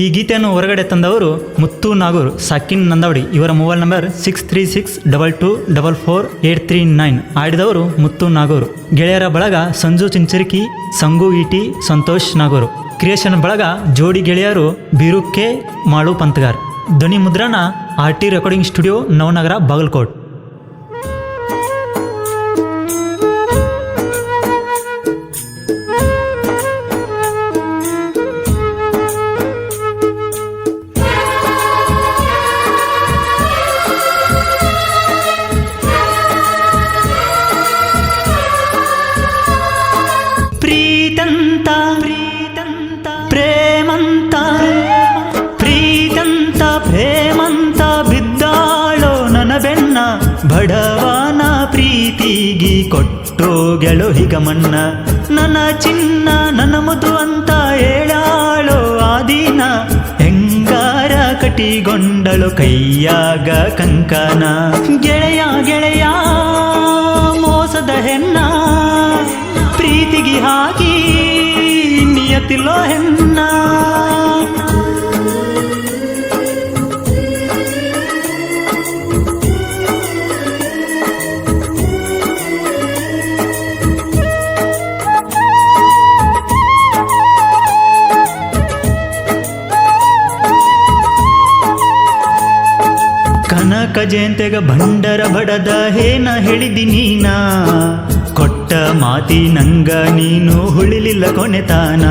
ಈ ಗೀತೆಯನ್ನು ಹೊರಗಡೆ ತಂದವರು ಮುತ್ತು ನಾಗೂರ್, ಸಾಕಿನ್ ನಂದಾವಡಿ. ಇವರ ಮೊಬೈಲ್ ನಂಬರ್ 6362244839. ಆಡಿದವರು ಮುತ್ತು ನಾಗೂರ್. ಗೆಳೆಯರ ಬಳಗ ಸಂಜು ಚಿಂಚರಿಕಿ, ಸಂಗು ಇಟಿ, ಸಂತೋಷ್ ನಾಗೂರ್. ಕ್ರಿಯೇಷನ್ ಬಳಗ ಜೋಡಿ ಗೆಳೆಯರು ಬೀರುಕ್ಕೆ ಮಾಳು ಪಂತಗಾರ್. ಧ್ವನಿ ಮುದ್ರಣ RT recording studio, Navanagar, Bagalkot. ಪ್ರೀತಂತ ಪ್ರೇಮಂತ ಪ್ರೀತಂತ ಪ್ರೇಮಂತ ಬಿದ್ದಾಳೋ ನನ್ನ ಬೆನ್ನ, ಬಡವನ ಪ್ರೀತಿಗಿ ಕೊಟ್ಟೋ ಗೆಳೋ ಹಿಗಮನ್ನ. ನನ್ನ ಚಿನ್ನ ನನ್ನ ಮುದು ಅಂತ ಹೇಳಾಳೋ ಆ ದಿನ, ಹೆಂಗಾರ ಕಟಿಗೊಂಡಳು ಕೈಯಾಗ ಕಂಕನ. ಗೆಳೆಯ ಗೆಳೆಯ ಮೋಸದ ಹೆಣ್ಣ, ಪ್ರೀತಿಗೆ ಹಾಕಿ ನಿಯತಿಲೋ ಹೆಣ್ಣ. ಕನಕ ಜಯಂತೆಗ ಭಂಡರ ಬಡದ ಹೇನ ಹೇಳಿದಿ ನೀನ, ಕೊಟ್ಟ ಮಾತಿ ನಂಗ ನೀನು ಹುಳಿಲಿಲ್ಲ ಕೊನೆತಾನ.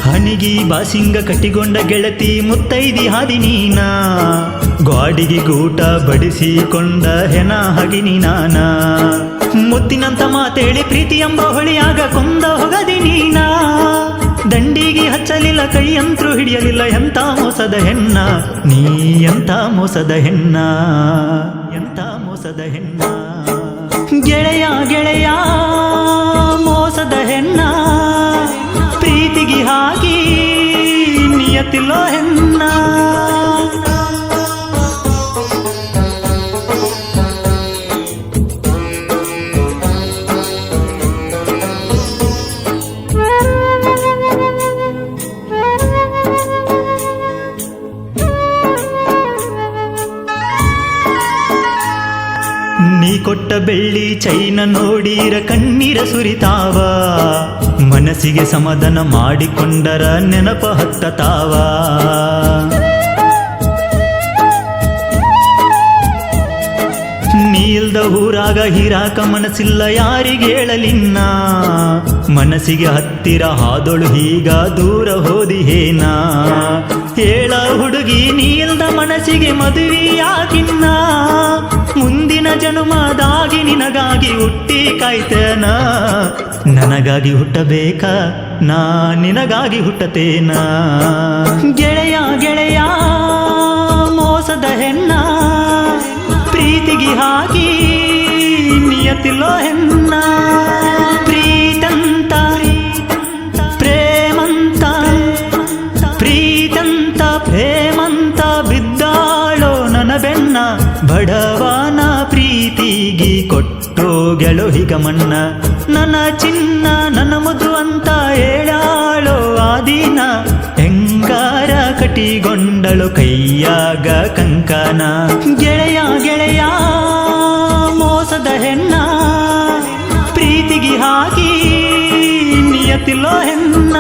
ಹಣಿಗಿ ಬಾಸಿಂಗ ಕಟ್ಟಿಕೊಂಡ ಗೆಳತಿ ಮುತ್ತೈದಿ ಹಾದಿ ನೀನ, ಗಾಡಿಗೆ ಗೂಟ ಬಡಿಸಿಕೊಂಡ ಹೆಣ ಹಗಿನಿ ನಾನ. ಮುತ್ತಿನಂತ ಮಾತೇಳಿ ಪ್ರೀತಿ ಎಂಬ ಹೊಳಿಯಾಗ ಕೊಂದ ಹೊಗದಿ ನೀನ, ದಂಡಿಗೆ ಹಚ್ಚಲಿಲ್ಲ ಕೈಯಂತ್ರು ಹಿಡಿಯಲಿಲ್ಲ. ಎಂತ ಮೋಸದ ಹೆಣ್ಣ ನೀ, ಎಂತ ಮೋಸದ ಹೆಣ್ಣ, ಎಂತ ಮೋಸದ ಹೆಣ್ಣ. ಗೆಳೆಯ ಗೆಳೆಯ ಮೋಸದ ಹೆಣ್ಣ, ಪ್ರೀತಿಗೆ ಹಾಕಿ ನಿಯತಿಲೋ ಹೆಣ್ಣ. ನೀ ಕೊಟ್ಟ ಬೆಳ್ಳಿ ಚೈನ ನೋಡಿರ ಕಣ್ಣೀರ ಸುರಿತಾವ, ಮನಸ್ಸಿಗೆ ಸಮಾಧಾನ ಮಾಡಿಕೊಂಡರ ನೆನಪ ಹತ್ತತಾವ. ನೀಲ್ದ ಊರಾಗ ಹೀರಾಕ ಮನಸ್ಸಿಲ್ಲ ಯಾರಿಗೆ ಹೇಳಲಿನ್ನ, ಮನಸ್ಸಿಗೆ ಹತ್ತಿರ ಹಾದೊಳು ಹೀಗ ದೂರ ಹೋದಿ ಹೇನ. ಹೇಳ ಹುಡುಗಿ ನೀಲ್ದ ಮನಸ್ಸಿಗೆ ಮದುವೆಯಾಗಿನ್ನ, ಮುಂದಿನ ಜನುಮದಾಗಿ ನಿನಗಾಗಿ ಹುಟ್ಟಿ ಕಾಯ್ತೇನ. ನನಗಾಗಿ ಹುಟ್ಟಬೇಕ ನಾ ನಿನಗಾಗಿ ಹುಟ್ಟತೇನ. ಗೆಳೆಯ ಗೆಳೆಯ ಮೋಸದ ಹೆಣ್ಣ, ಪ್ರೀತಿಗೆ ಹಾಕಿ ನಿಯತಿಲೋ ಹೆಣ್ಣ. ಪ್ರೀತಂತ ಪ್ರೇಮಂತ ಪ್ರೀತಂತ ಪ್ರೇಮಂತ ಬಿದ್ದಾಳೋ ನನ್ನ ಬೆನ್ನ, ಬಡವನ ಪ್ರೀತಿಗೆ ಕೊಟ್ಟೋ ಗೆಳೋ ಹಿಗಮನ್ನ. ನನ್ನ ಚಿನ್ನ ನನ್ನ ಮುದು ಅಂತ ಹೇಳಾಳೋ ಆ ದಿನ, ಹೆಂಗಾರ ಕಟಿಗೊಂಡಳು ಕೈಯಾಗ ಕಂಕನ. ಗೆಳೆಯ ಗೆಳೆಯ ಮೋಸದ ಹೆಣ್ಣ, ಪ್ರೀತಿಗೆ ಹಾಕಿ ನಿಯತಿಲೋ ಹೆಣ್ಣ.